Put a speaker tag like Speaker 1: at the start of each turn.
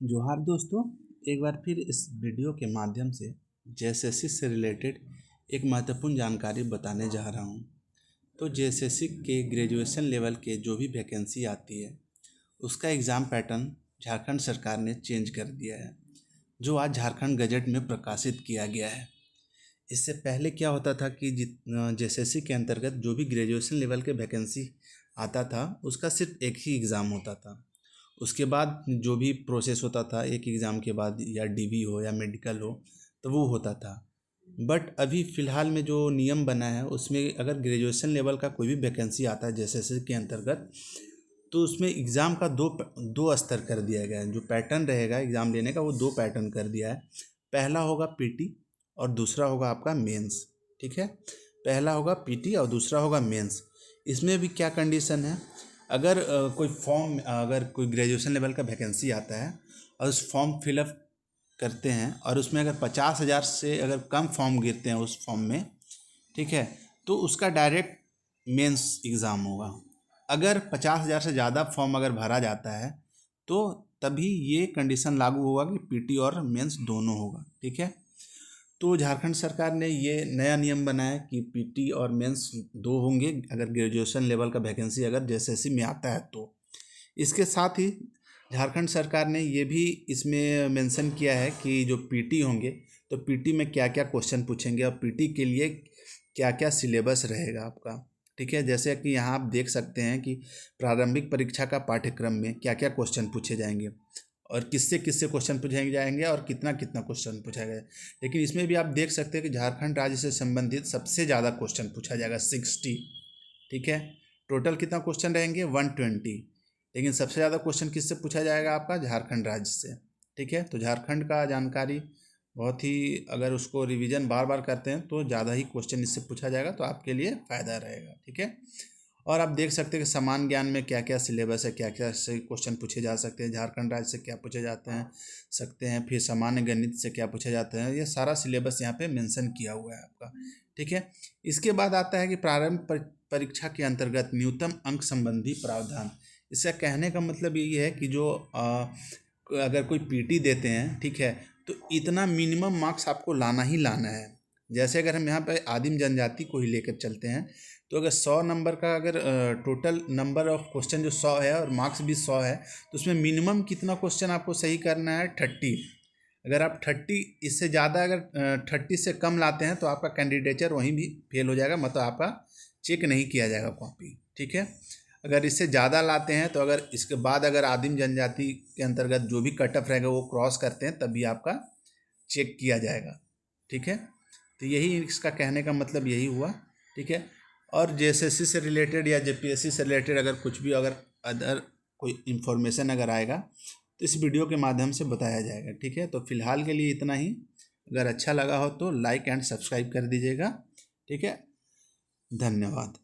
Speaker 1: जोहार दोस्तों, एक बार फिर इस वीडियो के माध्यम से जेएसएससी से रिलेटेड एक महत्वपूर्ण जानकारी बताने जा रहा हूँ। तो जेएसएससी के ग्रेजुएशन लेवल के जो भी वैकेंसी आती है उसका एग्ज़ाम पैटर्न झारखंड सरकार ने चेंज कर दिया है, जो आज झारखंड गजट में प्रकाशित किया गया है। इससे पहले क्या होता था कि जेएसएससी के अंतर्गत जो भी ग्रेजुएशन लेवल के वैकेंसी आता था उसका सिर्फ एक ही एग्ज़ाम होता था। उसके बाद जो भी प्रोसेस होता था एक एग्ज़ाम के बाद, या डीवी हो या मेडिकल हो, तो वो होता था। बट अभी फ़िलहाल में जो नियम बना है उसमें अगर ग्रेजुएशन लेवल का कोई भी वैकेंसी आता है जेएसएससी के अंतर्गत, तो उसमें एग्ज़ाम का दो स्तर कर दिया गया है। जो पैटर्न रहेगा एग्ज़ाम लेने का वो दो पैटर्न कर दिया है। पहला होगा पीटी और दूसरा होगा आपका मेंस। ठीक है, पहला होगा पीटी और दूसरा होगा मेंस। इसमें भी क्या कंडीशन है, अगर अगर कोई ग्रेजुएशन लेवल का वैकेंसी आता है और उस फॉर्म फिलअप करते हैं और उसमें अगर 50,000 से अगर कम फॉर्म गिरते हैं उस फॉर्म में, ठीक है, तो उसका डायरेक्ट मेंस एग्ज़ाम होगा। अगर 50,000 से ज़्यादा फॉर्म अगर भरा जाता है तो तभी ये कंडीशन लागू होगा कि पीटी और मेंस दोनों होगा। ठीक है, तो झारखंड सरकार ने ये नया नियम बनाया कि पीटी और मेंस दो होंगे अगर ग्रेजुएशन लेवल का वैकेंसी अगर जेएसएससी में आता है तो। इसके साथ ही झारखंड सरकार ने ये भी इसमें मेंशन किया है कि जो पीटी होंगे तो पीटी में क्या क्या क्वेश्चन पूछेंगे और पीटी के लिए क्या क्या सिलेबस रहेगा आपका। ठीक है, जैसे कि यहाँ आप देख सकते हैं कि प्रारंभिक परीक्षा का पाठ्यक्रम में क्या क्या क्वेश्चन पूछे जाएंगे और किससे किससे क्वेश्चन पूछे जाएंगे और कितना कितना क्वेश्चन पूछा गया। लेकिन इसमें भी आप देख सकते हैं कि झारखंड राज्य से संबंधित सबसे ज़्यादा क्वेश्चन पूछा जाएगा 60। ठीक है, टोटल कितना क्वेश्चन रहेंगे 120, लेकिन सबसे ज़्यादा क्वेश्चन किससे पूछा जाएगा आपका झारखंड राज्य से। ठीक है, तो झारखंड का जानकारी बहुत ही, अगर उसको रिवीजन बार बार करते हैं तो ज़्यादा ही क्वेश्चन इससे पूछा जाएगा, तो आपके लिए फ़ायदा रहेगा। ठीक है, और आप देख सकते हैं कि समान ज्ञान में क्या क्या सिलेबस है, क्या क्या से क्वेश्चन पूछे जा सकते हैं, झारखंड राज्य से क्या पूछे जाते हैं फिर सामान्य गणित से क्या पूछे जाते हैं, ये सारा सिलेबस यहाँ पे मेंशन किया हुआ है आपका। ठीक है, इसके बाद आता है कि प्रारंभ परीक्षा के अंतर्गत न्यूनतम अंक संबंधी प्रावधान। इसका कहने का मतलब यही है कि जो अगर कोई पीटी देते हैं, ठीक है, तो इतना मिनिमम मार्क्स आपको लाना ही लाना है। जैसे अगर हम यहाँ पे आदिम जनजाति को ही लेकर चलते हैं तो अगर 100 नंबर का अगर टोटल नंबर ऑफ क्वेश्चन जो 100 है और मार्क्स भी 100 है, तो उसमें मिनिमम कितना क्वेश्चन आपको सही करना है 30। अगर आप 30 इससे ज़्यादा अगर 30 से कम लाते हैं तो आपका कैंडिडेचर वहीं भी फेल हो जाएगा, मतलब आपका चेक नहीं किया जाएगा कॉपी। ठीक है, अगर इससे ज़्यादा लाते हैं तो अगर इसके बाद अगर आदिम जनजाति के अंतर्गत जो भी कट ऑफ रहेगा वो क्रॉस करते हैं तभी आपका चेक किया जाएगा। ठीक है, तो यही इसका कहने का मतलब यही हुआ। ठीक है, और जेएसएससी से रिलेटेड या जेपीएससी से रिलेटेड अगर कुछ भी अगर अदर कोई इन्फॉर्मेशन अगर आएगा तो इस वीडियो के माध्यम से बताया जाएगा। ठीक है, तो फिलहाल के लिए इतना ही। अगर अच्छा लगा हो तो लाइक एंड सब्सक्राइब कर दीजिएगा। ठीक है, धन्यवाद।